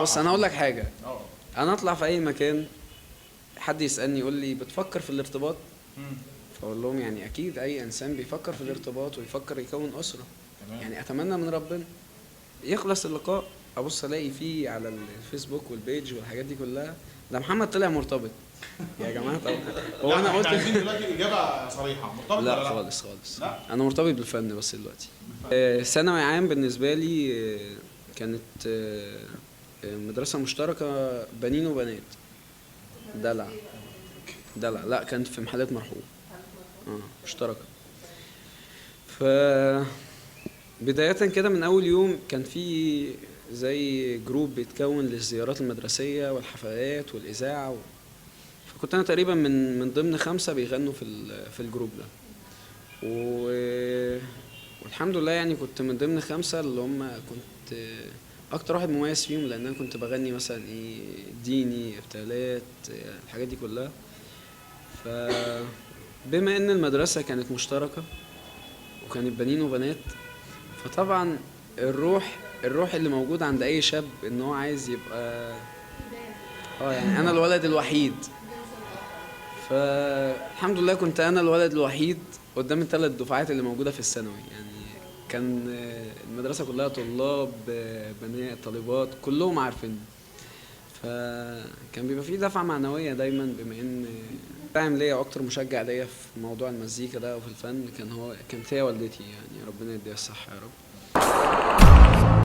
بص انا اقول لك حاجه. انا اطلع في اي مكان حد يسالني يقول لي بتفكر في الارتباط، فاقول لهم يعني اكيد اي انسان بيفكر في الارتباط ويفكر يكون اسره. يعني اتمنى من ربنا يخلص اللقاء ابص الاقي فيه على الفيسبوك والبيج والحاجات دي كلها ده محمد طلع مرتبط. يا جماعه طب هو انا قلت عايزين دلوقتي اجابه صريحه، مرتبط ولا لا لا؟ خالص خالص. لا؟ انا مرتبط بالفن بس دلوقتي. ثانوي عام بالنسبه لي كانت مدرسه مشتركه بنين وبنات. دلع دلع لا كانت في محلات مرحوم. مشتركه. ف بداية كده من أول يوم كان في زي جروب بيتكون للزيارات المدرسية والحفلات والإذاعة فكنت أنا تقريبا من ضمن 5 بيغنوا في الجروب ده والحمد لله يعني كنت من ضمن 5 اللي هم كنت أكتر واحد مميز فيهم لأن أنا كنت بغني مثلا ديني ابتهالات الحاجات دي كلها. فبما إن المدرسة كانت مشتركة وكانت بنين وبنات فطبعا الروح اللي موجود عند اي شاب ان هو عايز يبقى يعني انا الولد الوحيد. فالحمد لله كنت انا الولد الوحيد قدام ال3 دفعات اللي موجوده في الثانوي. يعني كان المدرسه كلها طلاب بنات طالبات كلهم عارفين. فكان بيبقى فيه دفعه معنويه دايما بما ان داعم ليا واكتر مشجع ليا في موضوع المزيكا ده وفي الفن كانت هي والدتي. يعني ربنا يديها الصحه يا رب.